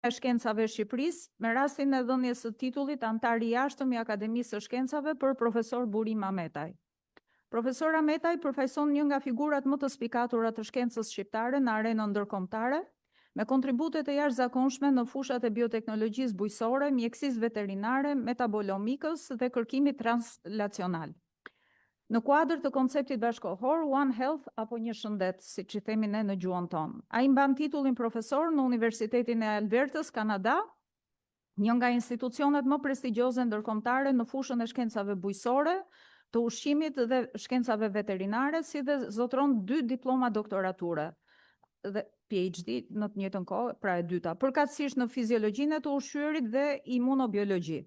e Shkencave Shqipërisë, me rastin e dhënies së titullit antar i jashtëm i Akademisë së Shkencave për profesor Burim Ametaj. Profesor Ametaj përfaqëson një nga figurat më të spikatura të shkencës shqiptare në arenën ndërkombëtare, me kontributet e jashtëzakonshme në fushat e bioteknologjisë bujqësore, mjekësisë veterinare, metabolomikës dhe kërkimit translacional. Në kuadër të konceptit bashkëkohor One Health apo një shëndet, siç i themi ne në gjuhën tonë. Ai mban titullin profesor në Universitetin e Albertës, Kanada, një nga institucionet më prestigjioze ndërkombëtare në fushën e shkencave bujqësore, të ushqimit dhe shkencave veterinare, si dhe zotron 2 diploma doktorature dhe PhD në të njëjtën kohë, pra e dyta, përkatësisht në fiziologjinë e të ushqyerit dhe imunobiologji.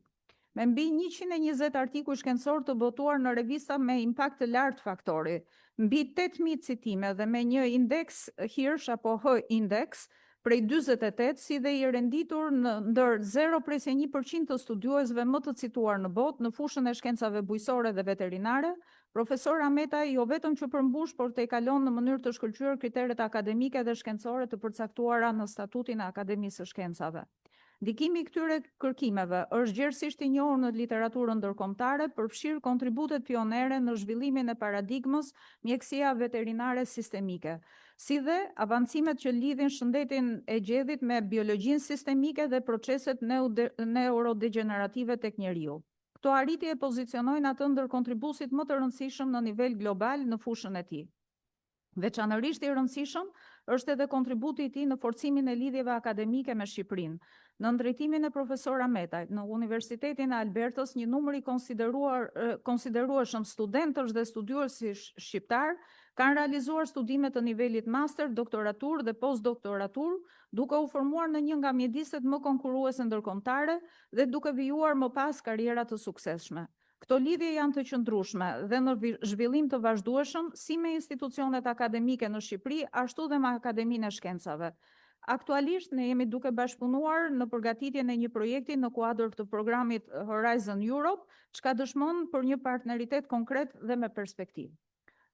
Me mbi 120 artikuj shkencor të botuar në revista me impakt të lartë faktori, mbi 8.000 citime dhe me një indeks Hirsch apo H-index prej 48, si dhe i renditur në ndër 0.1% të studiuesve më të cituar në botë në fushën e shkencave bujqësore dhe veterinare, profesor Ametaj jo vetëm që përmbush, por të i kalon në mënyrë të shkëlqyer kriteret akademike dhe shkencore të përcaktuara në statutin e Akademisë së Shkencave. Ndikimi i këtyre kërkimeve është gjerësisht i njohur në literaturën ndërkombëtare, përfshir kontributet pionere në zhvillimin e paradigmës mjekësia veterinare sistemike, si dhe avancimet që lidhin shëndetin e gjedhit me biologjinë sistemike dhe proceset neurodegenerative tek njeriu. Këto arritje e pozicionojnë atë ndër kontribuesit më të rëndësishëm në nivel global në fushën e tij. Veçanërisht i rëndësishëm është edhe kontributi i tij në forcimin e lidhjeve akademike me Shqipërinë. Në ndërtimin e profesor Ametajt në Universitetin e Albertës, një numër i konsiderueshëm studentësh dhe studiuesish shqiptar kanë realizuar studime të nivelit master, doktoratur dhe postdoktoratur, duke u formuar në një nga mjediset më konkurruese ndërkombëtare dhe duke vijuar më pas karriera të suksesshme. Këto lidhje janë të qëndrueshme dhe në zhvillim të vazhdueshëm si me institucionet akademike në Shqipëri, ashtu dhe me Akademinë e Shkencave. Aktualisht ne jemi duke bashkëpunuar në përgatitjen e një projekti në kuadër të programit Horizon Europe, çka dëshmon për një partneritet konkret dhe me perspektivë.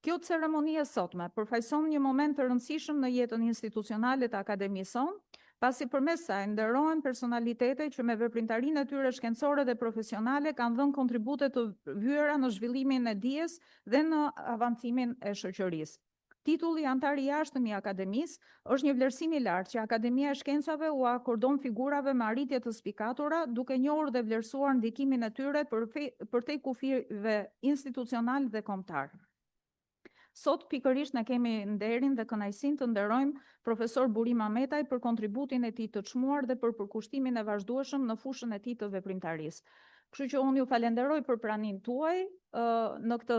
Kjo ceremoni e sotme përfaqëson një moment të rëndësishëm në jetën institucionale të Akademisë sonë, pasi përmes saj nderohen personalitete që me veprimtarinë e tyre shkencore dhe profesionale kanë dhënë kontribute të vyera në zhvillimin e dijes dhe në avancimin e shoqërisë. Titulli antar i jashtëm i Akademisë është një vlerësim i lartë që Akademia e Shkencave u akordon figurave me arritje të spikatura, duke njohur dhe vlerësuar ndikimin e tyre përtej kufive institucional dhe kombëtar. Sot pikërisht ne kemi nderin dhe kënaqësinë të nderojmë profesor Burim Ametaj për kontributin e tij të çmuar dhe për përkushtimin e vazhdueshëm në fushën e tij të veprimtarisë. Kështu që unë ju falenderoj për praninë tuaj në këtë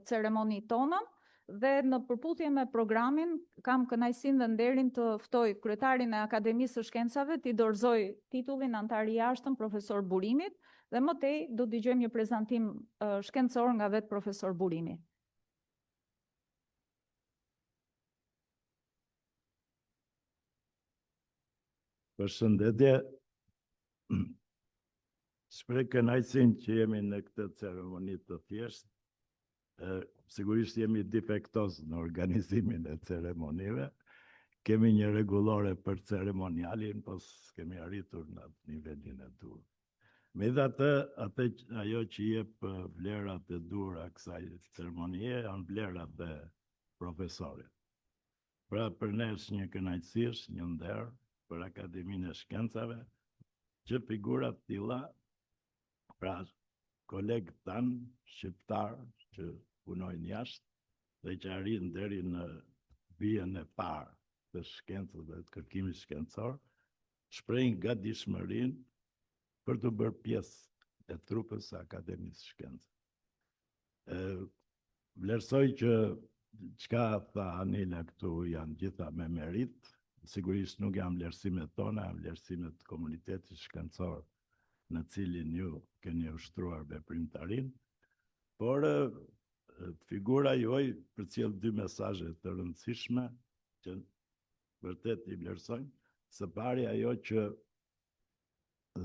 ceremoni tonë dhe në përputhje me programin kam kënaqësinë dhe nderin të ftoj kryetarin e Akademisë së Shkencave të dorëzoj titullin antar i jashtëm profesor Burimit dhe më tej do të dëgjojmë një prezantim shkencor nga vetë profesor Burimi. Përshëndetje, shpreh kënaqësinë që jemi në këtë ceremoni të thjeshtë. Sigurisht jemi defektos në organizimin e ceremonive. Kemi një rregullore për ceremonialin, po s'kemi arritur në atë nivelin e duhur. Megjithatë, ajo që jep vlerat e duhura kësaj ceremonie janë vlerat e profesorit. Pra për ne është një kënaqësi, është një nder për Akademinë e Shkencave, që figurat tilla, pra kolegë tanë shqiptar që punojnë jashtë dhe që arrin deri në bien e parë të shkencës dhe të kërkimit shkencor, shprehin gatishmërinë për të bërë pjesë e trupës së Akademisë së Shkencave. Vlerësoj që çka tha Anila këtu janë gjitha me merit. Sigurisht nuk janë vlerësimet tona, janë vlerësimet të komunitetit shkencor në cilin ju keni ushtruar veprimtarinë, por figura juaj përcjell 2 mesazhe të rëndësishme që vërtet i vlerësojmë. Së pari ajo që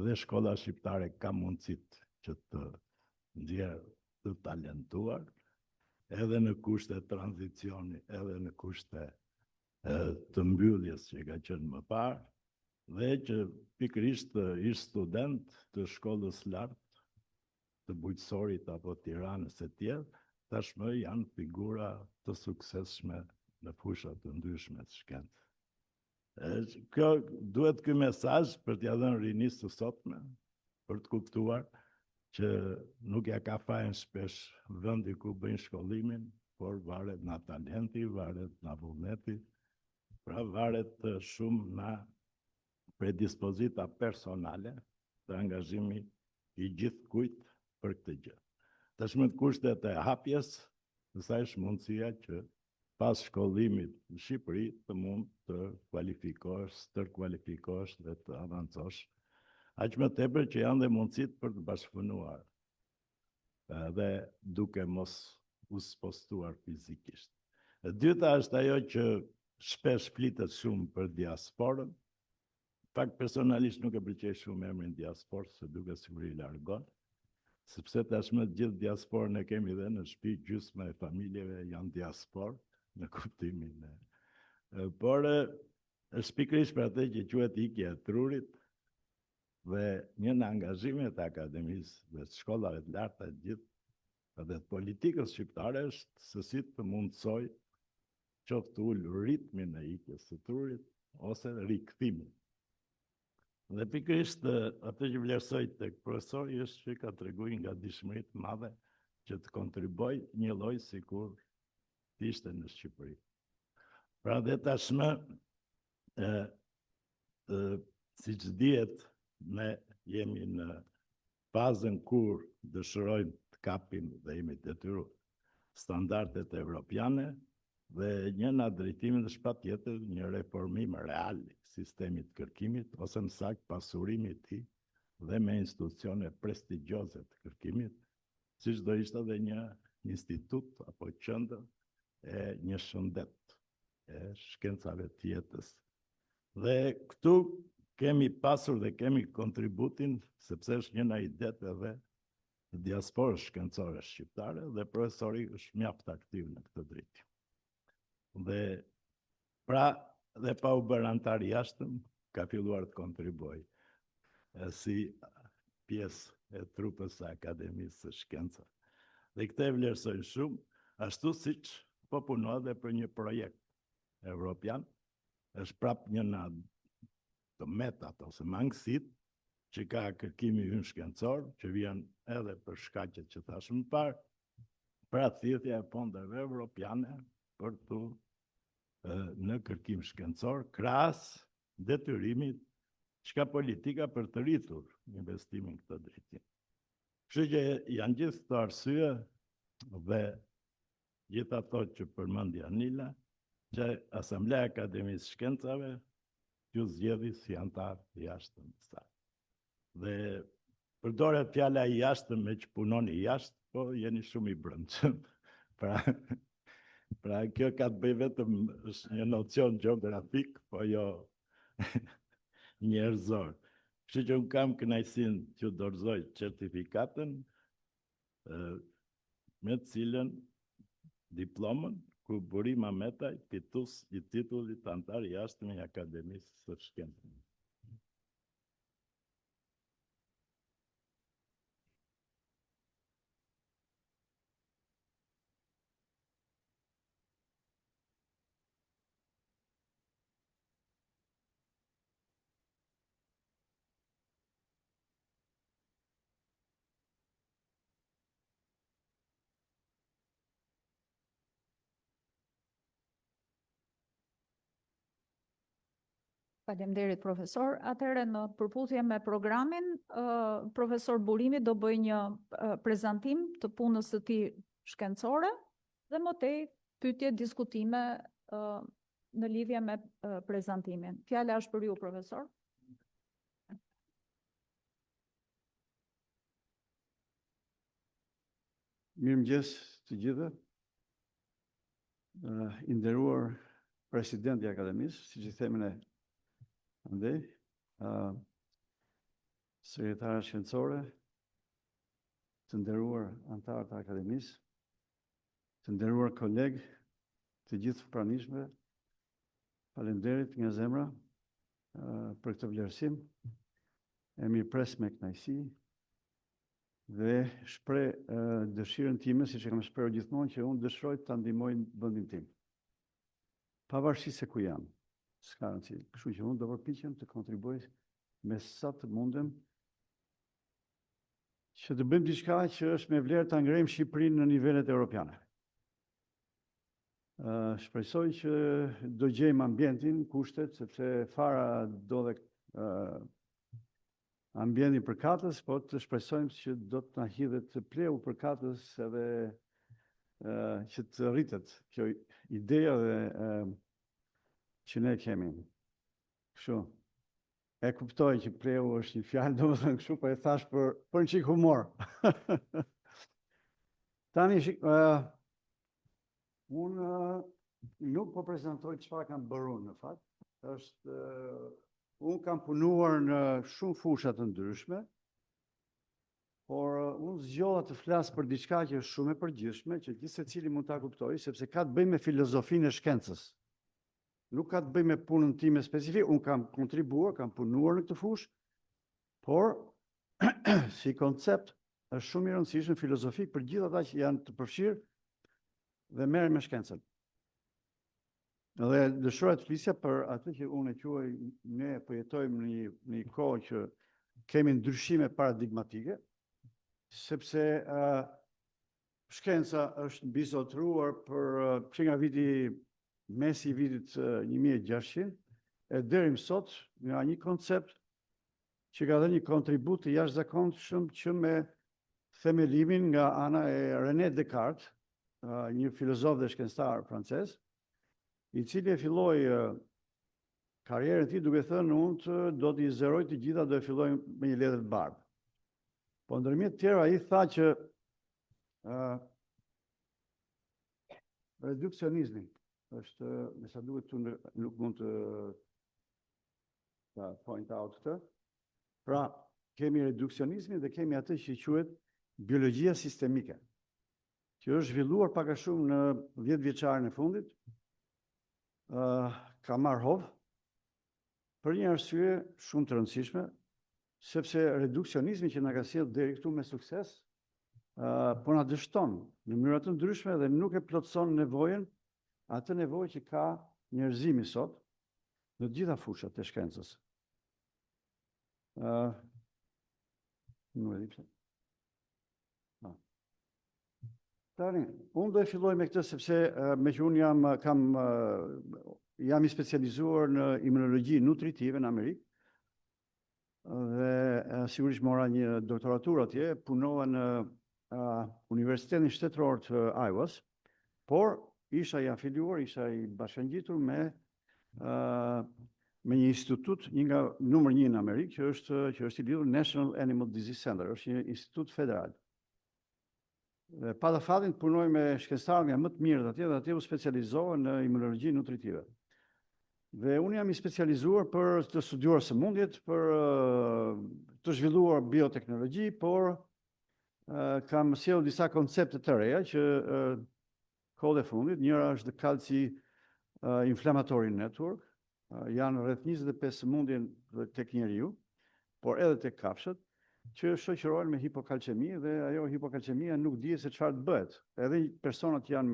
dhe shkolla shqiptare ka mundësitë që të nxjerrë të talentuar, edhe në kushte tranzicioni, edhe në kushte të mbylljes që ka qenë më parë, dhe që pikërisht ish student të shkollës lartë të bujqësorit apo Tiranës e tjerë, tashmë janë figura të suksesshme në fushat të ndryshme të shkencës. Kjo duhet ky mesazh për t'ia dhënë rinisë të sotme, për të kuptuar që nuk ja ka fajin shpesh vendi ku bëjnë shkollimin, por varet nga talenti, varet nga vullneti, pra varet shumë nga predispozita personale të angazhimi i gjithë kujt për këtë gjë. Tashmë kushtet e hapjes, sa është mundësia që pas shkollimit në Shqipëri të mund të kualifikosh, tërkualifikosh dhe të avancosh. Aq më tepër që janë dhe mundësit për të bashkëpunuar dhe duke mos u spostuar fizikisht. E dyta është ajo që shpesh flitet shumë për diasporën. Fakt personalisht nuk e pëlqej shumë emrin diasporë, se duke siguri largon, sepse tashmë gjithë diasporën e kemi dhe në shtëpi, gjysma e familjeve janë diasporë në kuptimin por është pikërisht për atë që quhet ikja e trurit dhe një nga angazhimet e akademisë dhe të shkollave të larta të gjithë dhe të politikës shqiptare është se si të mundsoj qoftë ul ritmin e ikjes së trurit ose rikthimin. Dhe pikërisht atë që vlerësoj tek profesori është që ka treguar nga dishmëri të madhe që të kontriboj një lloj sikur ishte në Shqipëri. Pra dhe tashmë, siç dihet, ne jemi në fazën kur dëshirojmë të kapim dhe jemi detyruar standardet evropiane dhe një nga drejtimet është patjetër një reformim real i sistemit të kërkimit ose më saktë pasurimit të tij dhe me institucione prestigjioze të kërkimit, siç do ishte edhe një institut apo qendër e një shëndet e shkencave të jetës. Dhe këtu kemi pasur dhe kemi kontributin, sepse është një nga idet edhe diasporës shkencore shqiptare dhe profesori është mjaft aktiv në këtë drejtim. Dhe pra dhe pa u bërë antar i jashtëm, ka filluar të kontribuoj si pjesë e trupës së Akademisë së Shkencave. Dhe këtë e vlerësoj shumë, ashtu siç po punohet dhe për një projekt evropian, është prap një nga të metat ose mangësit që ka kërkimi ynë shkencor, që vjen edhe për shkaqet që thash më parë, pra thirrja e fondeve evropiane për të në kërkim shkencor, krahas detyrimit çka politika për të rritur investimin këtë drejtim. Kështu që janë gjithë këto arsye dhe gjithë ato që përmendi Anila, që Asamblea e Akademisë së Shkencave ju zgjedhi si antar i jashtëm të saj. Dhe përdoret fjala i jashtëm me që punoni jashtë, po jeni shumë i brendshëm. Pra kjo ka të bëjë vetëm është një nocion gjeografik, po jo njerëzor. Kështu që unë kam kënaqësinë që dorëzoj certifikatën me të cilën diplomën ku Buri Mametaj, fitues i titullit antar i jashtëm i Akademisë së Shkencave. Faleminderit profesor. Atëherë në përputhje me programin, profesor Burimi do bëj një prezantim të punës së tij shkencore dhe më tej pyetje diskutime në lidhje me prezantimin. Fjala është për ju, profesor. Mirëmëngjes të gjithëve. I nderuar presidenti i Akademisë, siç i themin e andej, sekretare shkencore, të nderuar antarë të Akademisë, të nderuar kolegë, të gjithë pranishmëve, faleminderit nga zemra për këtë vlerësim. E mirëpres me kënaqësi dhe shpreh dëshirën time, siç e kam shprehur gjithmonë, që unë dëshiroj ta ndihmoj vendin tim. Pavarësisht se ku jam, s'ka rëndësi. Kështu që unë do përpiqem të kontribuoj me sa të mundem që të bëjmë diçka që është me vlerë ta ngrejmë Shqipërinë në nivelet europiane. Shpresoj që do gjejmë ambientin, kushtet, sepse fara do dhe ambientin përkatës, po të shpresojmë që do të na hidhet të pleu përkatës edhe që të rritet kjo ideja dhe që ne kemi. Kështu. E kuptoj që pleu është një fjalë, domethënë kështu, po e thash për një çik humor. Tani unë nuk po prezantoj çfarë kam bërë unë, në fakt. Unë kam punuar në shumë fusha të ndryshme, por unë zgjodha të flas për diçka që është shumë e përgjithshme, që gjithë secili mund ta kuptojë, sepse ka të bëjë me filozofinë e shkencës. Nuk ka të bëjë me punën time specifike, unë kam kontribuar, kam punuar në këtë fushë, por si koncept është shumë i rëndësishëm filozofik për gjithë ata që janë të përfshirë dhe merren me shkencën. Dhe dëshiroj të flisja për atë që unë e quaj, ne po jetojmë në një kohë që kemi ndryshime paradigmatike, sepse shkenca është mbizotruar që nga mesi i vitit 1600 e deri më sot nga një koncept që ka dhënë një kontribut të jashtëzakonshëm që me themelimin nga ana e René Descartes, një filozof dhe shkencëtar francez, i cili e filloi karrierën e tij duke thënë unë do t'i zeroj të gjitha, do e filloj me një letër të bardhë. Po ndërmjet tjera ai tha që reduksionizmi është, me sa duket tu nuk mund të point out këtë. Pra, kemi reduksionizmin dhe kemi atë që quhet biologjia sistemike, që është zhvilluar pak a shumë në 10 vjeçarin e fundit. Ka marrë hov për një arsye shumë të rëndësishme, sepse reduksionizmi që na ka sjellë deri këtu me sukses, po na dështon në mënyra të ndryshme dhe nuk e plotëson nevojën, atë nevojë që ka njerëzimi sot në të gjitha fushat e shkencës. Nuk e di pse. Tani, unë do e filloj me këtë sepse me që unë jam i specializuar në imunologji nutritive në Amerikë dhe sigurisht mora një doktoraturë atje, punova në Universitetin Shtetëror të Iowas, por isha i afiliuar, isha i bashkangjitur me një institut, një nga numër 1 në Amerikë, që është i lidhur National Animal Disease Center, është një institut federal. Dhe pa të fatin të punoj me shkencëtarë nga më të mirët atje, dhe atje u specializohen në imunologji nutritive. Dhe unë jam i specializuar për të studiuar sëmundjet, për të zhvilluar bioteknologji, por kam sjellur disa koncepte të reja që kohët e fundit, njëra është The Calci Inflammatory Network, janë rreth 25 sëmundje tek njeriu, por edhe tek kafshët, që shoqërohen me hipokalcemi dhe ajo hipokalcemia nuk dihet se çfarë të bëhet. Edhe personat janë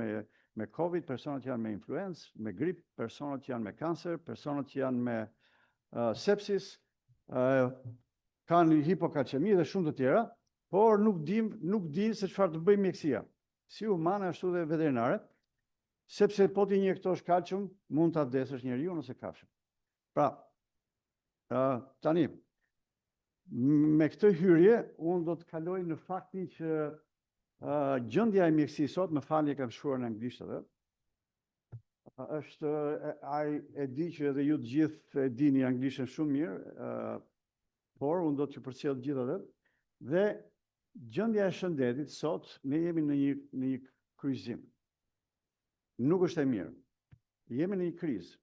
me Covid, personat janë me influencë, me grip, personat janë me kancer, personat që janë me sepsis, kanë hipokalcemi dhe shumë të tjera, por nuk di se çfarë të bëjë mjekësia, si humane ashtu dhe veterinare, sepse po ti injektosh kalcium, mund ta vdesësh njeriu ose kafshën. Pra, tani me këtë hyrje, unë do të kaloj në faktin që gjendja e mjekësisë sot, më falni e kam shkruar në anglisht edhe, është, e di që edhe ju të gjithë e dini anglishtën shumë mirë, por unë do të përcjell gjithë edhe, dhe gjendja e shëndetit sot, ne jemi në një kryqëzim. Nuk është e mirë. Jemi në një krizë.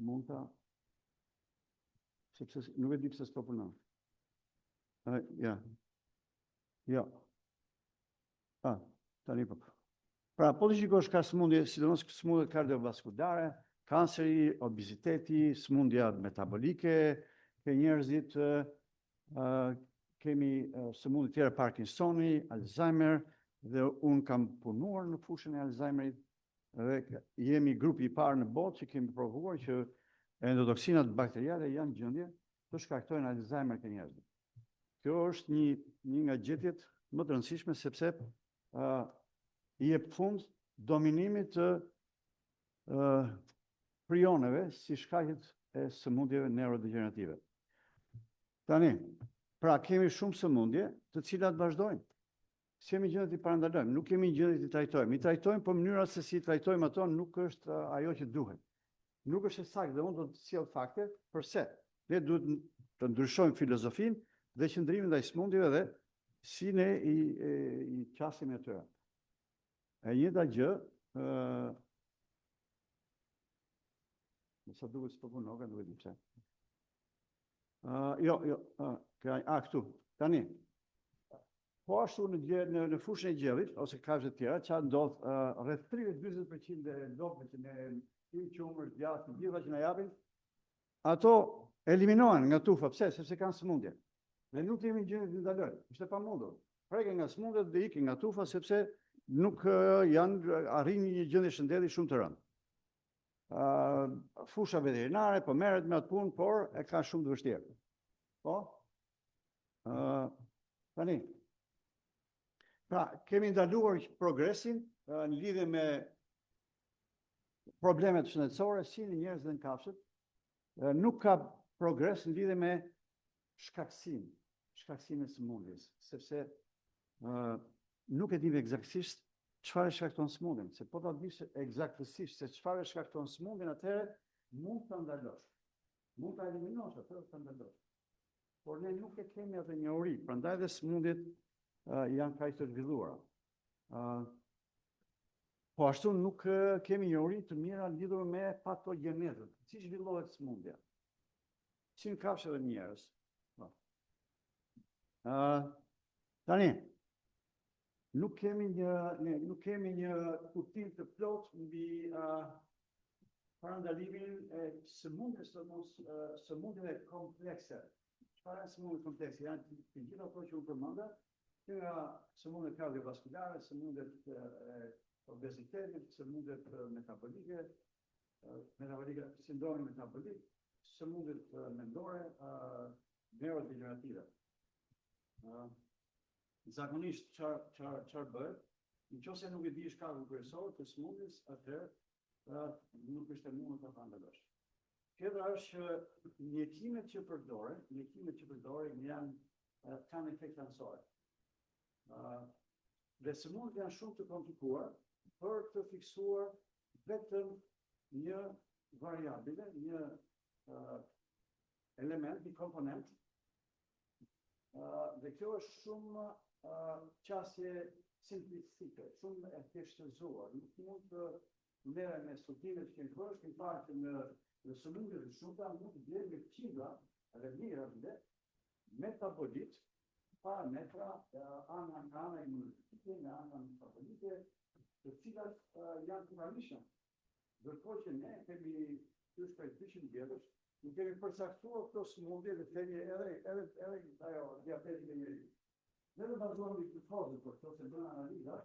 Mund ta sepse nuk e di pse s'po punon. Ja. Jo. Tani po. Pra, po të shikosh ka sëmundje, sidomos sëmundjet kardiovaskulare, kanceri, obeziteti, smundja metabolike, ke njerëzit, kemi sëmundje tjera Parkinsoni, Alzheimer, dhe unë kam punuar në fushën e Alzheimerit dhe jemi grupi i parë në botë që kemi provuar që endotoksinat bakteriale janë gjendje të shkaktojnë Alzheimer ke njerëzit. Kjo është një nga gjetjet më të rëndësishme sepse i jep fund dominimit të prioneve si shkaqet e sëmundjeve neurodegenerative. Tani, pra kemi shumë sëmundje të cilat vazhdojnë. Si kemi gjendje të parandalojmë, nuk kemi gjendje të trajtojmë. I trajtojmë, po mënyra se si trajtojmë ato nuk është ajo që duhet. Nuk është e saktë dhe unë do të sjell fakte përse. Ne duhet të ndryshojmë filozofinë dhe qëndrimin ndaj sëmundjeve dhe si ne i qasim e tyre. E njëjta gjë, sa duket s'po punon, nuk e di pse. Këtu. Tani. Po ashtu në fushën e gjellit, ose kafshët tjera, që ndodh rreth 30-40% e lopëve që ne qumër, djathë, gjitha që na japin, ato eliminohen nga tufa. Pse? Sepse kanë sëmundje. Ne nuk kemi gjendje të ndalojmë. Është e pamundur. Preken nga sëmundjet dhe ikin nga tufa sepse nuk arrin një gjendje shëndeti shumë të rëndë. Fusha veterinare po merret me atë punë, por e ka shumë të vështirë. Po? Tani. Pra, kemi ndaluar progresin në lidhje me problemet shëndetësore si në njerëz dhe në kafshët. Nuk ka progres në lidhje me shkakësimin e sëmundjes, sepse nuk e dim eksaktësisht çfarë shkakton sëmundjen, se po ta dish eksaktësisht se çfarë shkakton sëmundjen, atëherë mund ta ndalosh. Mund ta eliminosh atë, ta ndalosh. Por ne nuk e kemi atë njohuri, prandaj dhe sëmundjet janë kaq të zhvilluara. Po ashtu nuk kemi njohuri të mira lidhur me patogenezën. Si zhvillohet sëmundja? Si në kafshë dhe njerëz. Tani, nuk kemi një kuptim të plotë mbi parandalimin e sëmundjeve komplekse. Çfarë janë sëmundjet komplekse? Janë të gjitha ato që u përmenda, nga sëmundjet kardiovaskulare, sëmundjet obezitetit, sëmundjet metabolike, sindromi metabolik, sëmundjet mendore, neurodegenerative. Zakonisht çfarë bëhet? Nëse nuk e di shkakun kryesor të sëmundjes, atëherë nuk është e mundur ta ndalosh. Tjetra është mjekimet që përdoren kanë efekt anësor. Dhe sëmundjet janë shumë të komplikuar për të fiksuar vetëm një variabile, një element, një komponent. Dhe kjo është shumë qasje simplistike, shumë e thjeshtëzuar. Nuk mund të merrem me studimet që kemi bërë, kemi parë që në sëmundjet e shumta mund të vjen me qindra dhe mijëra metabolit, parametra, ana imunitete, ana metabolike, të cilat janë të pranishme. Ndërkohë që ne kemi qysh prej 200 vjetësh, nuk kemi përcaktuar këto sëmundje dhe themi edhe ajo diabeti me njeriu. Ne do bazohemi në glukozën, por këto se bën analiza,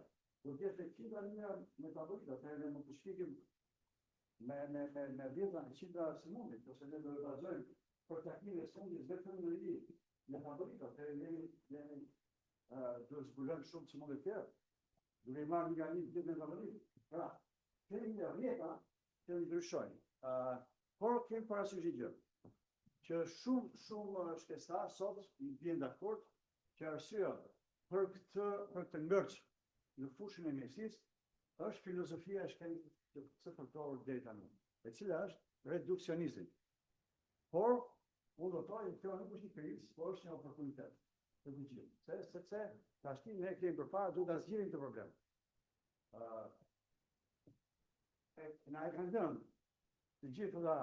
do të jetë qindra mijëra metabolike, atëherë ne mund të shpikim me 10-100 sëmundje, ose ne do të bazojmë për takimin e sëmundjes vetëm në një metabolike, atëherë ne do të zbulojmë shumë sëmundje të tjera. Duke i marrë nga një ditë metabolik. Pra, kemi një rrjeta që ndryshojnë. Por kemi parasysh një gjë, që shumë shkencëtarë sot i bien dakord që arsyeja për këtë ngërç në fushën e mjekësisë është filozofia e shkencës së përdoruar deri tani, e cila është reduksionizmi. Por unë do të thojë që kjo nuk është një krizë, por është një oportunitet të të gjithë. Sepse tashti ne kemi përpara duhet ta zgjidhim këtë problem. Na e kanë dhënë të gjithë ata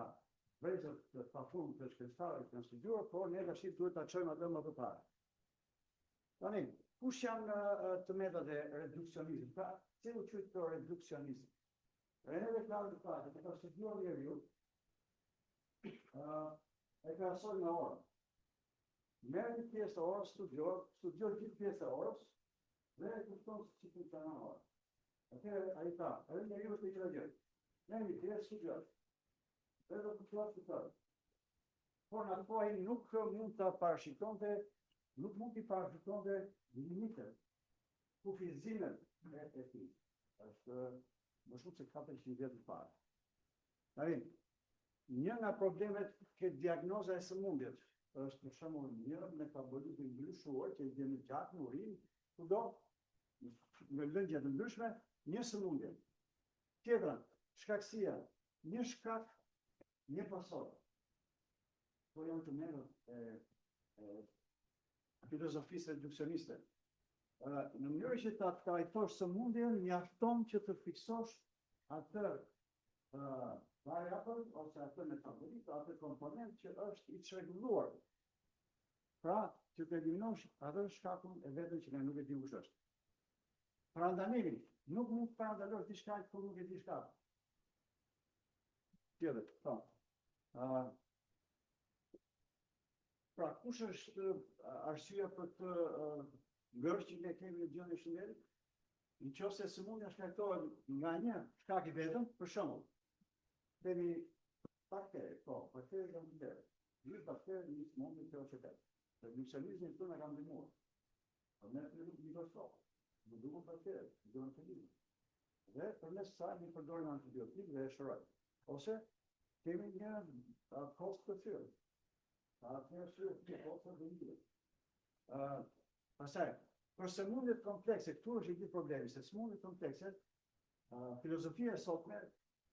vëzhgjet të pafund të shkencëtarëve që kanë studiuar, por ne tash duhet ta çojmë atë më përpara. Tani, kush janë të metrat e reduksionizmit? Pra, si u quhet kjo reduksionizëm? Neve klarë të faqe, të ka studiuar njeriu, e krahasoj me orën. Merr një pjesë të orës, studioj gjithë pjesë të orës, dhe e kupton se si funksionon ora. Atëherë ai tha, edhe njeriu është i gjë. Merr një pjesë, studioj. Dhe do të thotë këtë. Por në atë kohë nuk mund të parashikonte limitet, kufizimet e tij. Është më shumë se 400 vjet më parë. Tani, një nga problemet ke diagnoza e sëmundjes është për shembull një metabolizëm i ndryshuar që vjen në gjatë në urinë, kudo në lëndje të ndryshme, një sëmundje. Tjetra, shkakësia, një shkak, një pasojë. Po janë të merë filozofisë reduksioniste. Në mënyrë që ta trajtosh sëmundjen, mjafton që të fiksosh atë variabël ose atë metabolit, atë komponent që është i çrregulluar. Pra, që të eliminosh atë shkakun e vetën që ne nuk e di kush është. Parandalimi, nuk mund të parandalosh diçka kur nuk e di çka. Tjetër, po. Pra, kush është arsyeja për të ngërë që ne kemi në gjendje shëndetit? Nëse sëmundja shkaktohet nga një shkak i vetëm, për shembull, kemi baktere, baktere kanë ndër. Një baktere një sëmundje që është vetë. Reduksionizmi këtu na ka ndihmuar. Po ne nuk mikroskop. Nuk duhet baktere, duhet të lidhë. Dhe përmes saj ne përdorim antibiotikë dhe e shërojmë. Ose kemi një kost të thyrë. Pastaj, për sëmundjet komplekse, këtu është i gjithë problemi, se sëmundjet komplekse, filozofia e sotme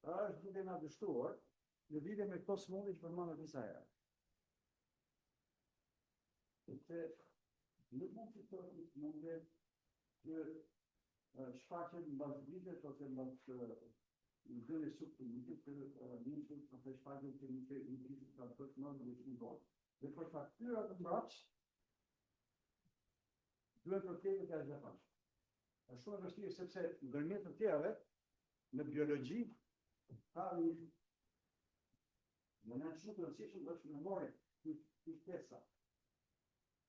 është duke na dështuar në lidhje me këto sëmundje që përmendëm disa herë. Sepse nuk mund të thotë një sëmundje që shfaqet mbas vitet ose mbas në dhënë subklinikit për një që të shfaqet që një ka të të mëndë në një dorë. Dhe për faktyrat të mbrapsh, duhet për tjeve të japonisht. Është shumë e vështirë sepse ndërmjet të tjerave, në biologji, ka në shumë të rëndësishëm është memoria, kujtesa.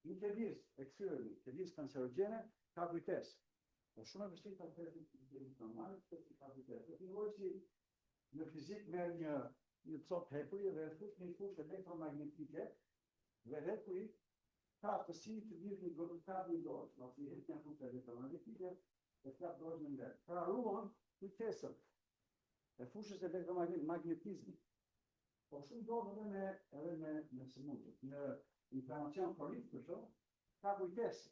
Një qelis e kësyrëmi, qelis kancerogjene, ka kujtesë. Është shumë e vështirë të kujtesë normale, ka kujtesë. Dhe të si në fizik merr një copë hepuri dhe fush një fushë elektromagnetike, dhe hepuri ka aftësi të lidhë një godëtar një dorë, nëse i heq një fushë elektromagnetike, e ka dorë në ndër. Pra ruan kujtesën e fushës elektromagnetizmi. Po shumë dorë edhe me sëmundje. Në inflamacion kronik, për shumë, ka kujtesë.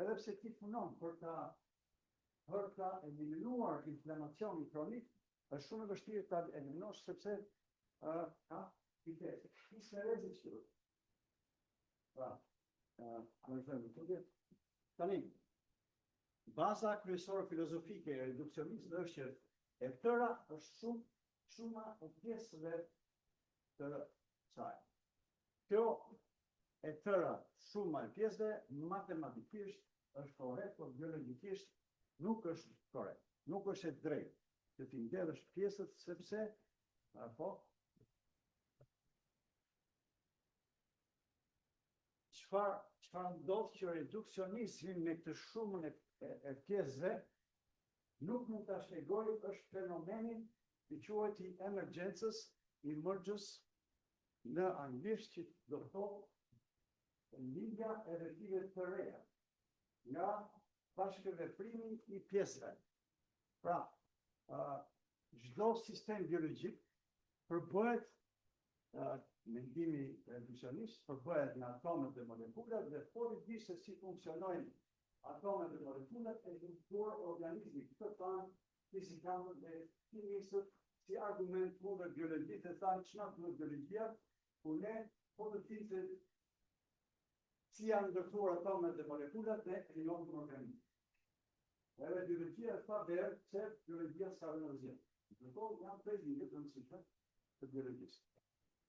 Edhe pse ti punon për ta eliminuar inflamacionin kronik, është shumë e vështirë ta eliminosh sepse ka kujtesë. Kisë rezistur. Pra, tani, baza kryesore filozofike e reduksionizmit është që e tëra është shuma e pjesëve të saj. Kjo e tëra shuma e pjesëve matematikisht është korrekt, por biologjikisht nuk është korrekt. Nuk është e drejtë që ti ndërsh pjesët sepse çfarë ndodh që reduksionizmi me këtë shumën e pjesëve nuk mund ta shpjegoj është fenomenin i quhet i emergjencës, emergence në anglisht që do të thotë lidhja e rrethive të reja nga bashkëveprimi i pjesëve. Pra, çdo sistem biologjik përbëhet mendimi reduksionist përbëhet nga atomet dhe molekulat dhe po i di se si funksionojnë atomet dhe molekulat e ndërtuar organizmi. Këtë thanë fizikanët dhe kimistët si argument kundër biologjisë dhe thanë ç'na duhet biologjia, ku ne po të dimë se si janë ndërtuar atomet dhe molekulat dhe eliminon organizmin. Edhe biologjia tha verë se biologjia s'ka rëndësi. Këto janë prezime të rëndësishme të biologjisë.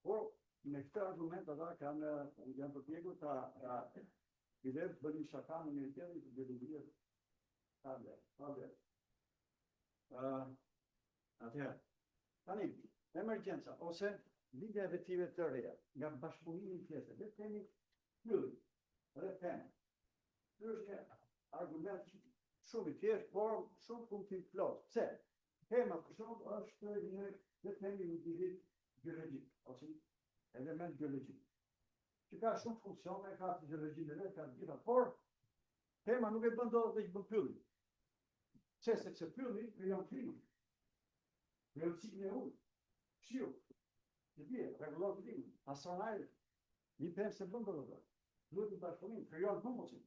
Por me këtë argument ata janë përpjekur ta bëjnë shaka në një tjetër të biologjisë. Atëherë, tani, emergjenca ose lidhja efektive të reja nga bashkëpunimi i pjesëve. Le të themi pyetje, dhe tema. Ky është një argument shumë i thjeshtë, por shumë kuptim plot. Pse? Tema për shembull është një, le të themi, individ biologjik ose element biologjik. Që ka shumë funksione, ka fiziologjinë e vet, ka gjitha, por tema nuk e bën dot veç bën pylli. Pse? Sepse pylli krijon klimën. Krijon ciklin e ujit. Shiu. Të bie, rregullon klimën, pason ajrin. Një pemë se bën dot. Duhet të bashkëpunim, krijon humusin.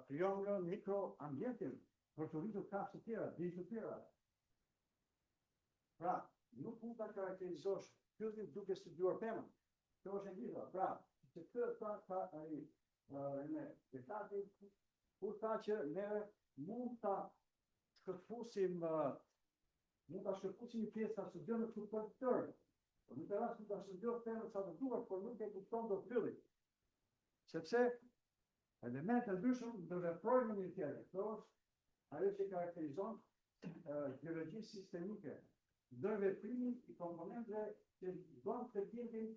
Krijon mikroambientin për të rritur kafshë të tjera, bijë të tjera. Pra, nuk mund ta karakterizosh pyllin duke studiuar pemën. Kjo është e gjitha. Pra, që këtë ka ai në detati, kur tha që ne mund ta shkëpusim një pjesë ta studiojmë në kupton të tërë. Por në rast nuk ta studiojmë pemën sa të duhet, por nuk e kupton dot pyllin. Sepse elemente ndryshëm ndërveprojnë në një tjetër. Kjo është ajo që karakterizon biologjisë sistemike. Ndërveprimin i komponenteve që bën të gjithin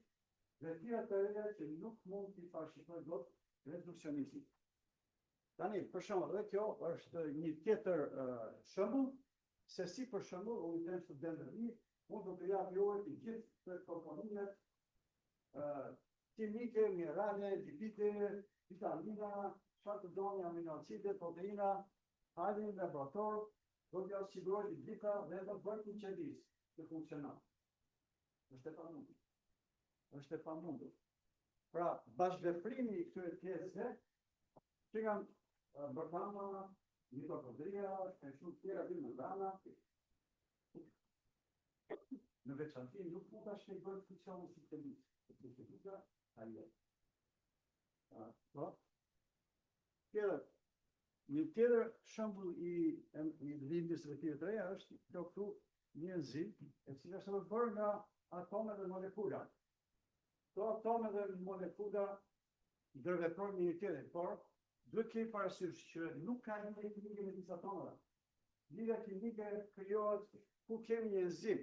vetyra të reja që nuk mund t'i parashikojnë dot reduksionistit. Tani, për shembull, edhe kjo është një tjetër shembull se si për shembull unë them studentëve mi mund të jap juve të gjithë komponentet kimike, minerale, lipide, vitamina, çfarë të doni, aminoacide, proteina, hajde në laborator, do t'ja siguroj të gjitha dhe do të bëjmë një qëllis të funksional. Është e pamundur. Pra, bashkëveprimi i këtyre pjesëve, që kanë bërthama, mitokondria, e shumë tjera të membrana, në veçanti nuk mund ta shpjegojnë funksionin sistemisë. Sistemika, ajo. Një tjetër shembull i lidhjes efektive të reja është kjo këtu një enzim, e cila është bërë nga atome dhe molekula. Këto atome dhe molekula ndërveprojnë me një tjetrin, por duhet kemi parasysh që nuk ka një lidhje kimike me disa atomeve. Lidhja kimike krijohet ku kemi një enzim.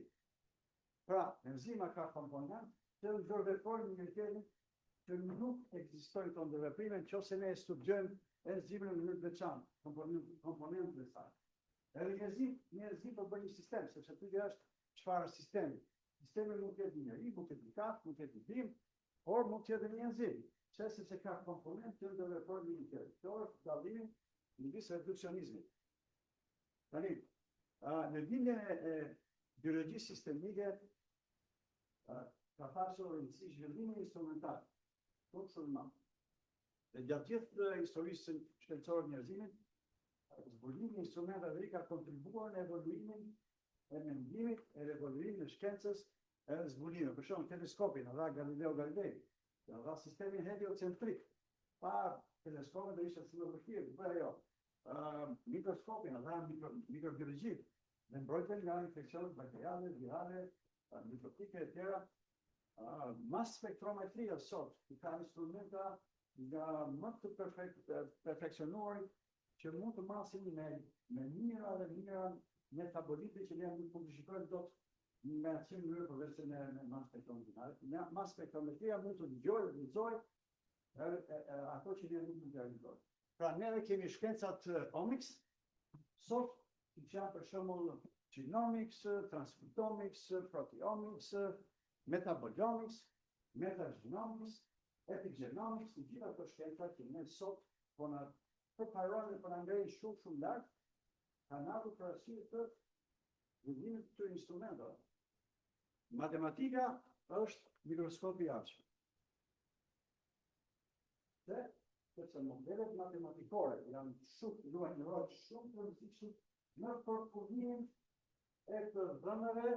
Pra, enzima ka komponent që ndërveprojnë me një tjetrin që nuk ekzistojnë këto ndërveprime nëse ne studiojmë enzimin në mënyrë të veçantë, komponentët e saj. Edhe një enzim për bërë një sistem, sepse pyetja është çfarë është sistemi. Sistemi mund të jetë një njerëz, mund të jetë një kafshë, mund të jetë një bimë, por mund të jetë një enzim, sepse ka komponentë që ndërveprojnë me një tjetrin. Kjo është dallimi midis reduksionizmit. Tani, në linjën e biologjisë sistemike ka pasur rëndësi zhvillimi instrumental. Shumë madh. Dhe gjatë gjithë historisë shkencore të njerëzimit, zbulimi i instrumenteve ka kontribuar në evoluimin e mendimit, e evoluimin e shkencës, e zbulimin. Për shembull, teleskopin dha Galileo Galilei, dha sistemin heliocentrik. Pa teleskopin do ishte shumë vështirë, po ajo. Mikroskopin dha mikrobiologjin, dhe mbrojtën nga infeksionet bakteriale, virale, mikrotike e tjera. Mas spektrometria sot, ka instrumenta nga më të perfeksionuarit që mund të masin me mira dhe mira metabolite që ne nuk mund të shikojmë dot me atë mënyrë përveç se në mas spektrometria. Mas spektrometria mund të dëgjojë dhe lexojë ato që ne nuk mund të realizojmë. Pra ne kemi shkencat omics, sot që janë për shembull genomics, transcriptomics, proteomics, metabolomics, metagenomics, epigenomics, të gjitha ato shkenca që ne sot po na përparojnë dhe po na ngrejnë shumë lart, kanë ardhur për arsye të zhvillimit të këtyre instrumenteve. Matematika është mikroskopi i arshëm. Sepse modelet matematikore janë luajnë rol shumë të rëndësishëm në përpunimin e të dhënave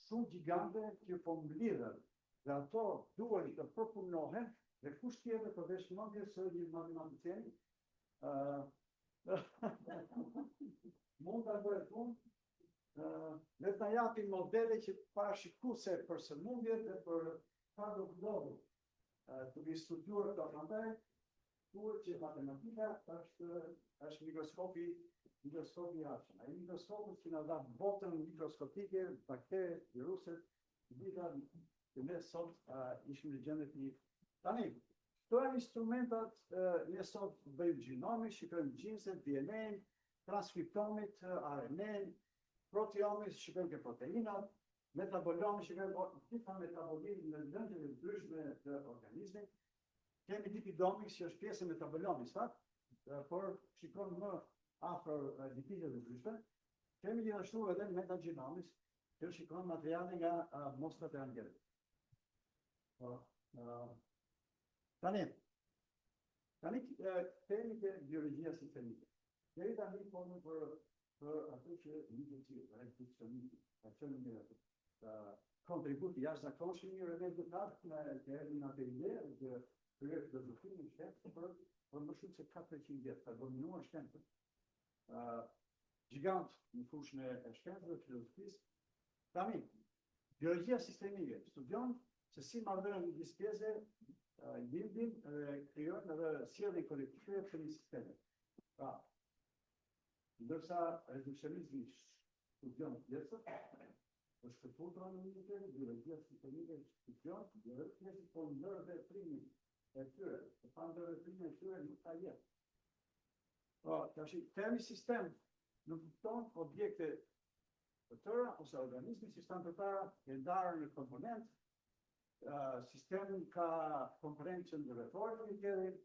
shumë gjigante që po mblidhen dhe ato duhen të përpunohen dhe kush tjetër përveç mendjes së një matematikeni mund ta bëjë punë, le të na japin modele që parashikuese për sëmundjet dhe për çfarë do ndodhë. Të vi studiuar këto prandaj, duhet që matematika është mikroskopi mikroskopi jashtëm. Ai mikroskopi që na dha botën mikroskopike, bakteriet, viruset, gjitha që ne sot ishim në gjendje të tani. Këto janë instrumentat, ne sot bëjmë gjinomi, shikojmë gjinset, DNA-n, transkriptomit, RNA-n, proteomit, shikojmë ke proteinat, metabolomi, shikojmë gjitha metabolinë në lëndjet e ndryshme të organizmit. Kemi lipidomics që është pjesë e metabolomit, por shikon më afër lipidet e ndryshme. Kemi gjithashtu edhe metagenomics, që shikon materiale nga mostrat e angelit. Tani kemi ke biologjia sistemike. Deri tani folëm për ato që një që reduksionistë, kontributi jashtëzakonshëm i rezultat që erdhi nga ide që kryet filozofinë në shkencë për më shumë se 400 vjet, ka dominuar shkencën. Gjigant në fushën e shkencës dhe filozofisë. Tani, biologjia sistemike studion se si marrëdhënia midis pjesëve lidhin dhe krijojnë edhe sjelljen kolektive të një sistemi. Pra, ndërsa reduksionizmi studion pjesët, është këputra në një të biologjia sistemike studion dhe pjesët po ndërveprimin e tyre, e pa ndërveprimin e tyre nuk ka jetë. Tash, termi sistem nuk kupton objekte të tëra ose organizmi sistem të tëra e ndarë në komponent. Sistemi ka komponent që ndërveprojnë një tjetrin.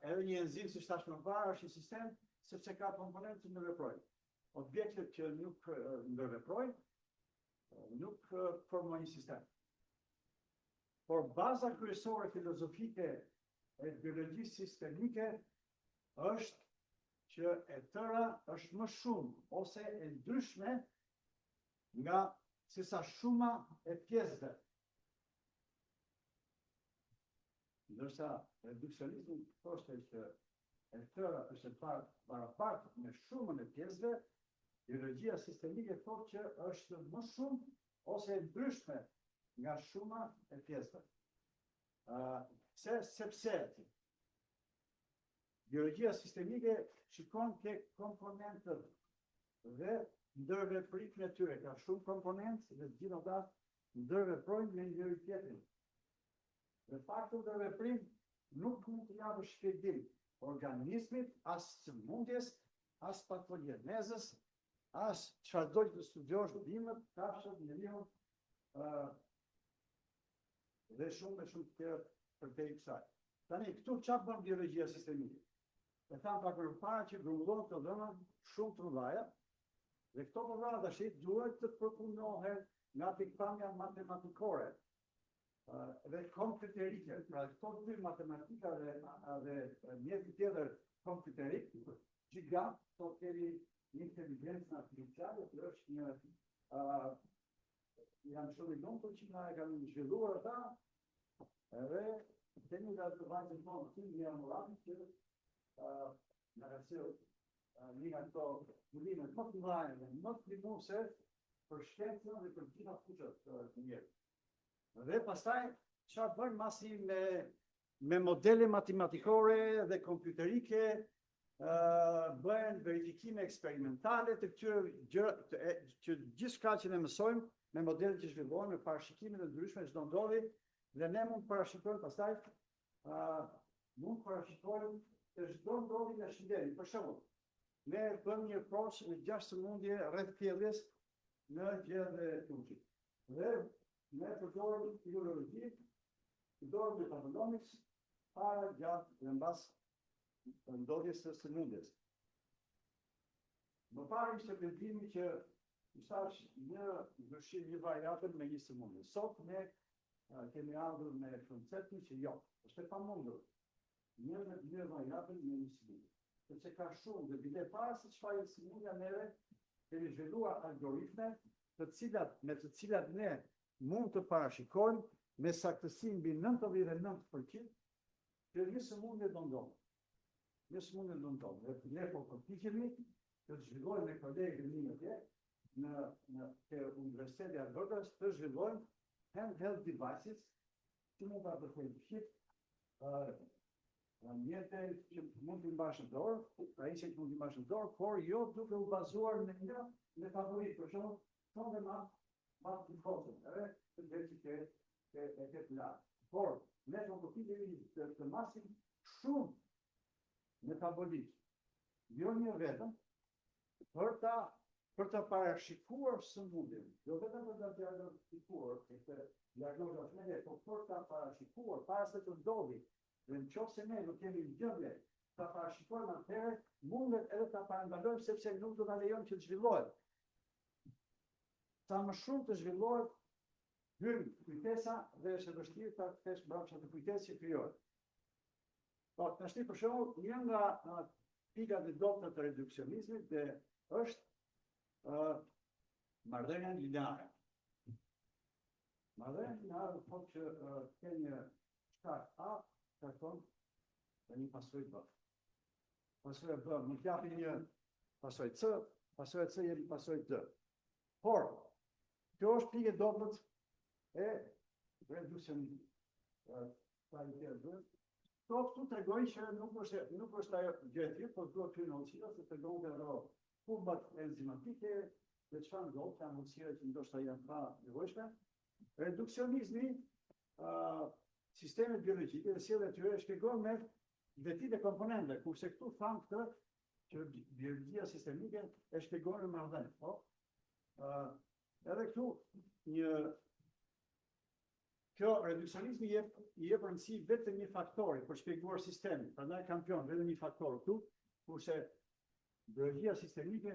Edhe një enzim si thash më parë është një sistem sepse ka komponent që ndërveprojnë. Objektet që nuk ndërveprojnë nuk formojnë një sistem. Por baza kryesore filozofike e biologjisë sistemike është që e tëra është më shumë ose e ndryshme nga se sa shuma e pjesëve. Ndërsa reduksionizmi thoshte që e tëra është e barabartë me shumën e pjesëve, biologjia sistemike thotë që është më shumë ose e ndryshme nga shuma e pjesëve. Sepse biologjia sistemike shikon ke komponentët dhe ndërveprimin e tyre. Ka shumë komponentë dhe gjithë ata ndërveprojnë me njëri tjetrin. Dhe fakti ndërveprim nuk mund të japë shpjegim organizmit, as sëmundjes, as patogjenezës, as çfarë do të studiosh bimët, kafshët, njeriu dhe shumë të tjerë përtej kësaj. Tani, këtu çfarë bën biologjia sistemike? E thamë pak më parë që grumbullon të dhëna shumë të mëdha, dhe këto mëdha tash duhet të përpunohen nga pikpamja matematikore dhe kompjuterike. Pra këto dy matematika dhe mjeti tjetër kompjuterik, gjigant, to kemi inteligencën artificiale, që është një janë shumë i lumtur që na e kanë zhvilluar ata, edhe kemi nga të vajtë në tim një amurami që në rësirë një nga këto bulimet më të mëdha dhe më të limuese për shkencën dhe për gjitha fushët të njerëzit. Dhe pastaj çfarë bën masi me modele matematikore dhe kompjuterike, bëhen verifikime eksperimentale të këtyre gjërave që gjithçka që ne mësojmë me modelet që zhvillohen, me parashikime të ndryshme çdo ndodhi, dhe ne mund të parashikojmë pastaj se çdo ndodhi nga shëndeti. Për shembull, ne bëm një provë me 6 sëmundje rreth pjelljes në gjerë dhe tuçi. Dhe ne përdorim biologji, përdorim metabolomics para, gjatë dhe mbas ndodhjes së sëmundjes. Më parë ishte vendimi që thash një variabël me një sëmundje. Sot ne kemi ardhur me konceptin që jo, është e pamundur një variabël me një sëmundje. Sepse ka shumë dhe bile para se çfarë është sëmundja, neve kemi zhvilluar algoritme me të cilat ne mund të parashikojmë me saktësi mbi 99% që një sëmundje do ndodhë. Një sëmundje do ndodhë. Dhe ne po përpiqemi të zhvillojmë me kolegët mi atje në Universiteti Albertas të zhvillojmë handheld devices që mund ta bëjmë shit mjete që mund t'i mbash në dorë, rajisje që mund t'i mbash në dorë, por jo duke u bazuar në favorit, për shumë, shumë dhe mas të kosën, dhe që e këtë lartë. Por, ne të përpikemi të masim shumë metabolit, jo një vetëm, për të parashikuar sëmundjen, jo vetëm për të diagnostikuar këtë diagnoza shmede, por për të parashikuar, para se të ndodhi, dhe në qofë se ne nuk kemi gjëndje të parashikuar në atëherë, mundet edhe të parandalojmë sepse nuk do të lejon që të zhvillohet. Sa më shumë të zhvillohet, hyn kujtesa dhe është e vështirë të kesh brapsha të kujtesë që krijohet. Po, tashti për shembull, një nga pikat e dobta të reduksionizmit dhe është marrëdhënia lineare. Marrëdhënia lineare thotë që ke një shkak A karton dhe një pasojë B. Pasojë B mund të japi një pasojë C, pasojë C jep një pasojë D. Por, kjo është pikë e dobët e reduksionizmit. To këtu tregojnë që nuk është ajo gjë e tillë, por duhet të hyjë në se tregon që ato kumbat enzimatike dhe çfarë ndodh janë mundësira që ndoshta janë pa nevojshme. Reduksionizmi, sistemet biologjike dhe sjellja e tyre shpjegohen me vetitë e komponentëve, kurse këtu thamë këtë që biologjia sistemike e shpjegon në marrëdhënie, po? Edhe këtu kjo reduksionizmi i jep rëndësi vetëm një faktori për shpjeguar sistemin, prandaj kampion vetëm një faktor këtu, kurse biologjia sistemike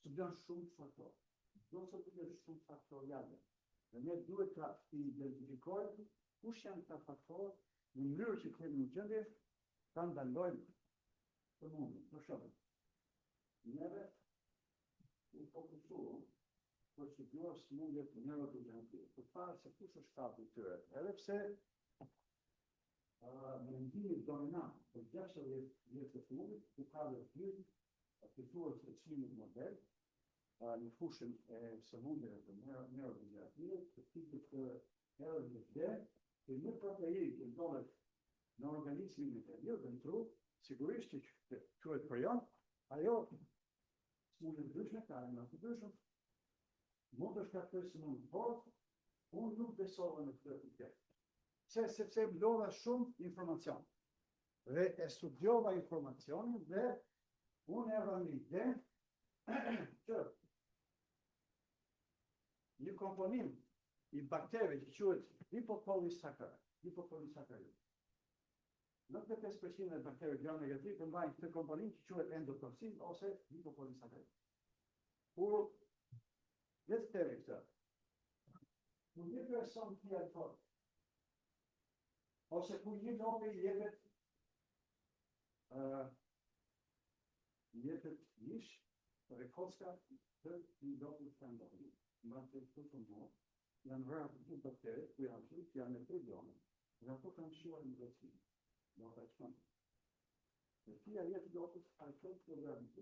studion shumë faktorë. Do të thotë shumë faktoriale. Dhe ne duhet të identifikojmë kush janë këta faktorë në mënyrë që kemi një gjendje ta ndalojmë të mundin. Për shembull, neve u fokusuam për studiuar sëmundjet neurodegenerative, përpara se kush është shkallë i tyre. Edhe pse mendimi dominant për 60 vjet të fundit, ku ka vërtet fituar shqetësimin model, në fushën e sëmundjeve të neurodegenerative, të tipit të LSD, që një proteinë që ndodhet në organizmin interior dhe në tru, sigurisht që quhet prion, ajo sëmundje të ndryshme, ka në të ndryshme, mund të shkaktojë sëmundje, por unë nuk besova në këtë pikë. Sepse mblodha shumë informacion. Dhe e studiova informacionin dhe unë erdha në ide që një komponim i bakterëve që quhet hipopolysakkarid. 95% e bakterëve gram negativ përmbajnë këtë komponim që quhet endotoksin ose hipopolysakkarid. Kur le të themi këtë, kur një person t'i alkohol, ose kur një lope jepet mish, dhe kocka të një lope të ndonjë. Mbase të përmor, janë vrarë të baktere, ku janë e prebione, dhe ato kanë shuar në vëtësi, do të qënë. Dhe tia jetë lopës alkohol programit,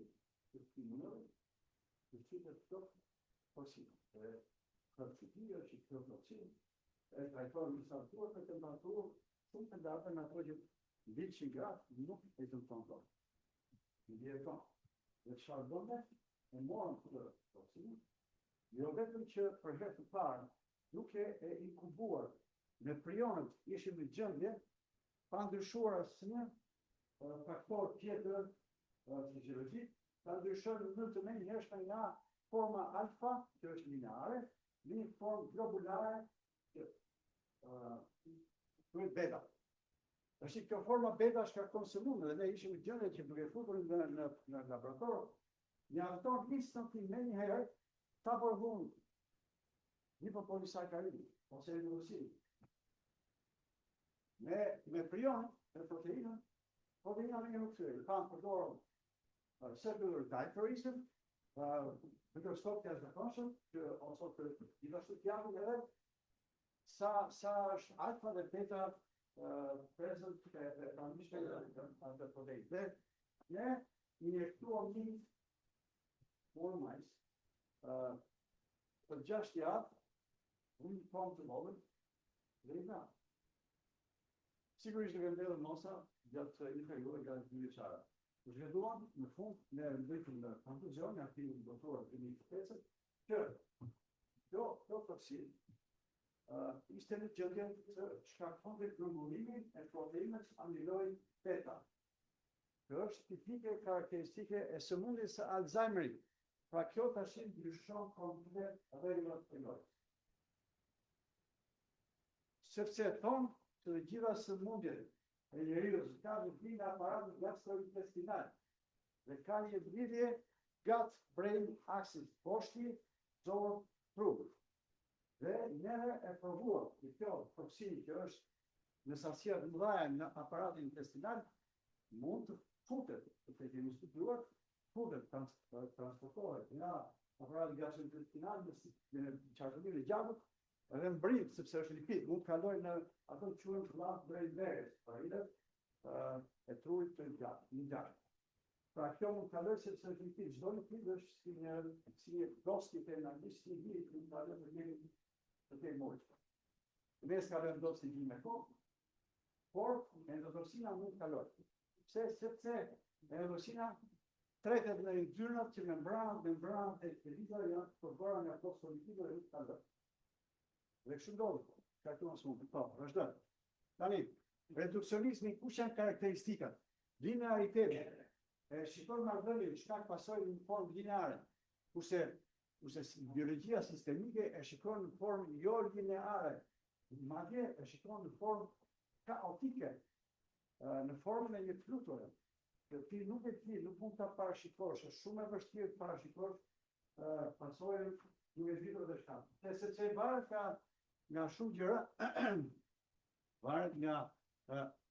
të stimulore, të qitët të posimë. Dhe kërcutia që të vëtësi, e trajtojnë në sartuar me temperaturë, shumë të ndarë në ato që 100 gradë nuk e të tonë dorë. Në djeton. Dhe çfarë e morën të posimë, jo vetëm që për herë të parë duke e inkubuar me prionët ishim në gjendje pa ndryshuar asnjë faktor tjetër fiziologjik, ta ndryshon në mënyrë të menjëhershme nga forma alfa, që është lineare, në një formë globulare që quhet beta. Tash kjo forma beta shkakton sëmundje dhe ne ishim në gjendje që duke futur në laborator, mjafton listën menjëherë ta përvun hipopolysakkarid, ose endotoksin. Me prion e proteinën, proteina në një këtyre, kanë përdorur cellular diaphorism, mikroskop të jashtëzakonshëm, që ose të gjithashtu t'japin edhe sa është alfa dhe beta present e transmishme atë proteinë. Dhe ne injektuam një formajs për 6 javë, unë tonë të vogël, dhe i nga. sigurisht që vendeve mosa gjatë një periudhe gjatë 2 vjeçare. U zhvilluan në fund me ndërtim në konkluzion nga artikujt doktor të universitetit që kjo toksin ishte në gjendje të shkaktonte grumbullimin e proteinës amiloid beta. Kjo është tipike karakteristike e sëmundjes së Alzheimerit. Pra kjo tash ndryshon komplet rregullat e lojës. Sepse thonë të të gjitha sëmundjet e njeriut ka vëzhgim nga aparati gastrointestinal dhe ka një lidhje gut-brain axis, poshti, zonë, trup. Dhe neve e provuar që kjo toksinë që është në sasia të mëdha në aparatin intestinal mund të futet, të kemi studiuar, futet, transportohet nga aparati gastrointestinal në qarkullimin e gjakut edhe mbrit, sepse është lipid, mund të kalojë në ato që quhen blood-brain barriers, parimet e trurit të gjakut. Pra kjo mund të kalojë sepse është lipid, çdo lipid është si një doskit e analisht, si një mund të kalojë për një të të mojtë. Mes ka rënë dosi një me kohë, por endotoksina mund të kalojë. Sepse endotoksina tretet në yndyrnat që membranat e epitelitave janë përbërë nga fosfolipidë dhe nuk kalojë. Dhe kështu ndodhë, kaktuan së mundë. Po, vazhdoj. Tani, reduksionizmi, kush janë karakteristikat? Lineariteti. Shikon marrëdhënien, shkak pasojë në formë lineare. Kurse biologjia sistemike e shikon në formë jo lineare. Madje e shikon në formë kaotike, në formën e një flutore. Ti nuk mund ta parashikosh, është shumë e vështirë të parashikosh pasojën nuk e zhvitur dhe shkak. Sepse varet nga shumë gjëra, varet nga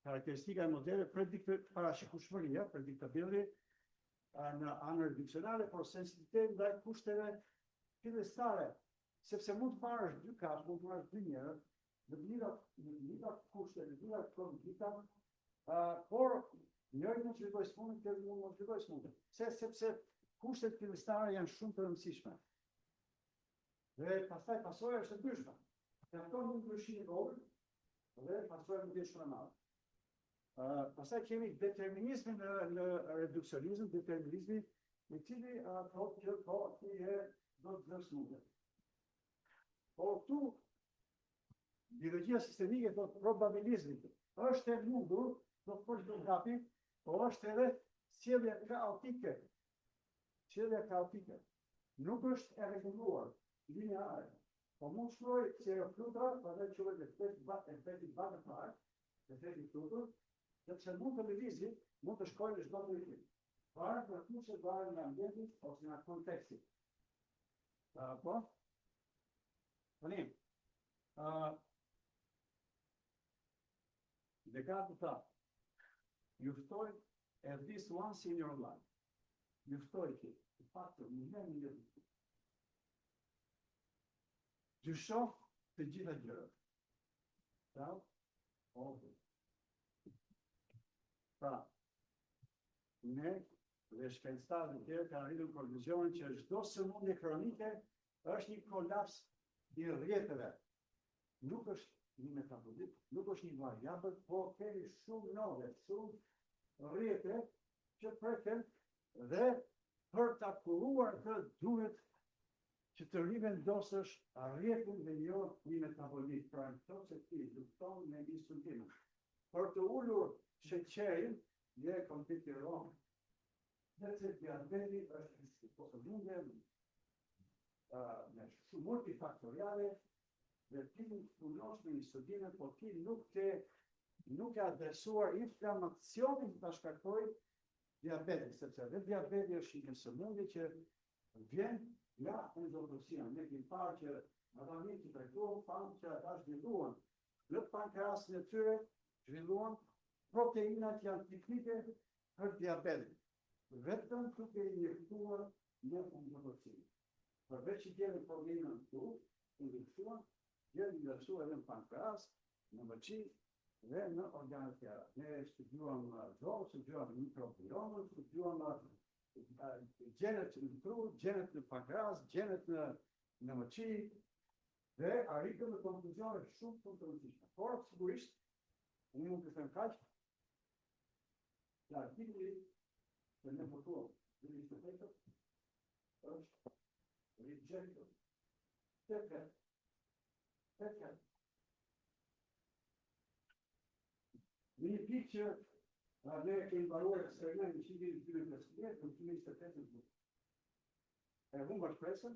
karakteristika e modelit parashikueshmëria, predictability, në anën reduksionale, por sensitiviteti ndaj kushteve fillestare, sepse mund të marrësh 2 kash, mund të marrësh 2 njerëz, në njëra kushte, në njëra kondita, por njëri mund të zhvillojë smundjen, tjetri mund të zhvillojë smundjen. Sepse kushtet fillestare janë shumë të rëndësishme. Dhe pastaj pasoja është e ndryshme. Se ato mund të ndryshin e vogël dhe pasoja mund të jetë shumë e madhe. Pastaj kemi determinizmin në reduksionizëm, determinizmi i cili thotë që ti do të bësh smundje. Por këtu biologjia sistemike thotë probabilizmi. Është e mundur, do të thosh do gapi, por është edhe sjellje kaotike. Nuk është e rregulluar, lineare. Po mund shkruaj se flutura, pastaj quhet efekti butterfly, efekti flutur, sepse mund të lëvizë, mund të shkojë në çdo ndryshim. Varet nga kushtet, varet nga ambienti ose nga konteksti. Po? Tani, Descartes tha, you ftoj at least once in your life. Ju ftoj që, në faktë, një jetë. Dysho të gjitha gjërat. Pra, ne dhe shkencëtarët e tjerë kanë arritur në konkluzionin që çdo sëmundje kronike është një kolaps i rrjeteve. Nuk është një metabolit, nuk është një variabël, por kemi shumë node, shumë rrjete që preken dhe për ta kulluar të duhet që të rivendosësh rrjetin dhe jo një metabolit. Pra në to se ti lufton me insulinë. Për të ulur sheqerin, ne konsideron se diabeti është një sëmundje me shumë multifaktoriale dhe ti punosh me insulinë, por ti nuk e adresuar inflamacionin ta shkaktojë diabetin, sepse edhe diabeti është një sëmundje që vjen nga endotoksina. Ne kemi parë që ata mirë që trajtuan, fanë që ata zhvilluan në pankreasin e tyre, zhvilluan proteinat që janë tipike për diabetin. Vetëm duke injektuar në endotoksinë. Përveç që gjenë proteinat në trup, injektuan, gjenë injektuar edhe në pankreas, në mëqi dhe në organet tjera. Ne studiuam dorë, studiuam mikrobiomin, studiuam gjenet në tru, gjenet në pankreas, gjenet në mëqi dhe arritëm në konkluzione shumë të rëndësishme. Por, sigurisht, Unë mund të them kaq. Ja, artikli që ne votuam, është rejected. Second. Në një pikë që ne kemi mbaruar eksperimentin që vjen në 2015, në 2018. E humba shpresën,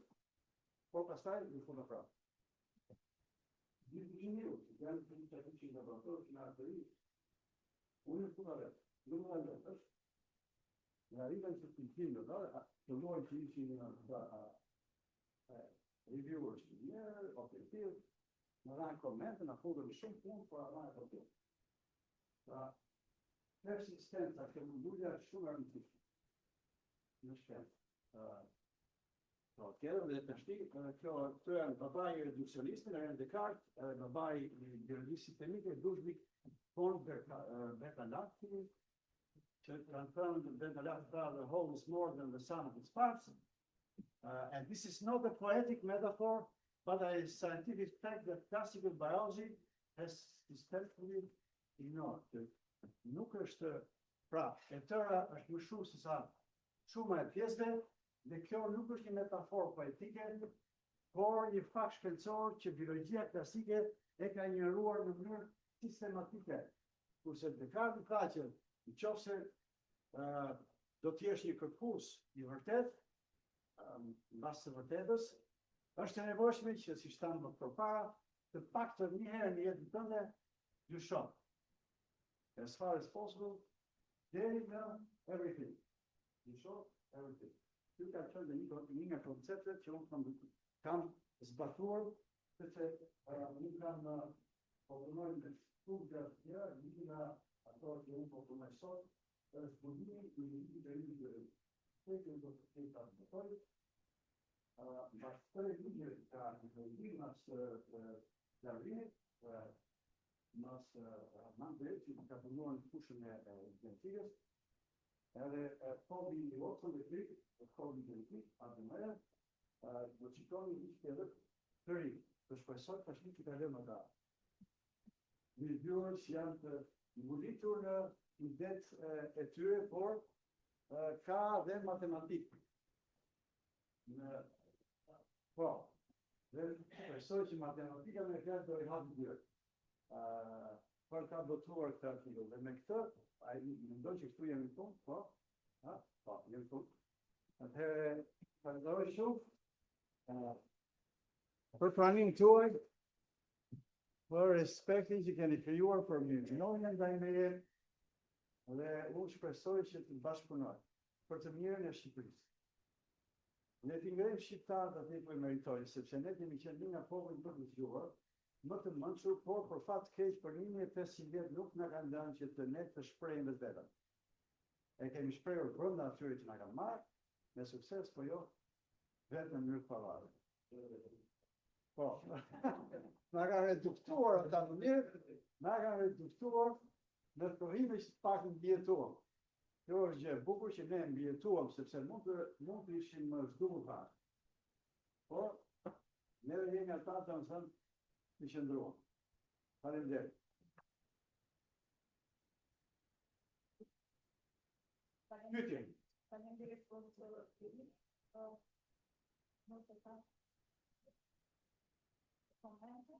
por pastaj në fund prapë. Gjithë inxhinierët që janë të në laborator që në atëri, unë në fund vetë, nuk më në është, në arriven që të në të lojnë që ishin reviewers të njerë, objektiv, në rajnë komente, në fudën shumë punë, por rajnë objektiv. Pra, persistenca që mundullja është shumë rëndësishme. Në shkencë. Tjetër dhe të shti, këto janë babai i reduksionistin, René Descartes, babai i biologjisë sistemike, Ludwig von Bertalanffy, që kanë thënë Bertalanffy, the whole is more than the sum of its parts. And this is not a poetic metaphor, but a scientific fact that classical biology has systematically ignored. Nuk është, pra, e tëra është më shumë se sa shuma e pjesëve, dhe kjo nuk është një metaforë poetike, por një fakt shkencor që biologjia klasike e ka injoruar në mënyrë sistematike. Kurse Descartes tha që nëse do të jesh një kërkues i vërtet, mbas së vërtetës, është e nevojshme që si thamë më përpara, të paktën një herë në jetën tënde dyshon. As far as possible, deri në everything. Dyshon everything. Kjo ka qenë një nga konceptet që unë kam zbatuar, sepse nuk kam propunuar në studja të tjera, një nga ato që unë propunoj sot, është budimi i një të rinjë që do të ta zbatoj. Mbas këtyre ligjeve ka mas Darwinit, mas Mandel, që ka punuar në fushën e genetikës, edhe Kobi i Watson dhe Crick, Kobi genetik, atë mëre, do qikoni një që edhe të ri, të shpresoj tash një që ka lëmë ata. Një dyre që janë të ngulitur në idet e tyre, por ka dhe matematikë. Po, dhe shpresoj që matematika me këtë do i hapë dyre. Për ka botuar këtë artikull, dhe me këtë, a i mendoj që këtu jemi punë, po, jemi punë. Atëherë, falenderoj shumë për pranimin tuaj, për respektin që keni krijuar për mirënjohjen ndaj meje, dhe unë shpresoj që të bashkëpunojmë për të mirën e Shqipërisë. Ne t'i ngrejmë shqiptarët aty ku e meritojnë, sepse ne kemi qenë një nga popujt më të zgjuar, më të mençur, por për fat të keq për 1500 vjet nuk na kanë dhënë që të ne të shprehim vetëm. E kemi shprehur brenda atyre që na kanë marrë, me sukses, po jo vetëm në mënyrë fallare. Po, na kanë reduktuar ata në mënyrë, na kanë reduktuar në provime që të pakën mbijetuam. Kjo është gjë e bukur që ne mbijetuam, sepse mund të ishim zgjuar fare. Por, ne jemi ata të thënë të qëndruam. Faleminderit. Pyetje. Faleminderit profesor Filip. Mos e ka komente.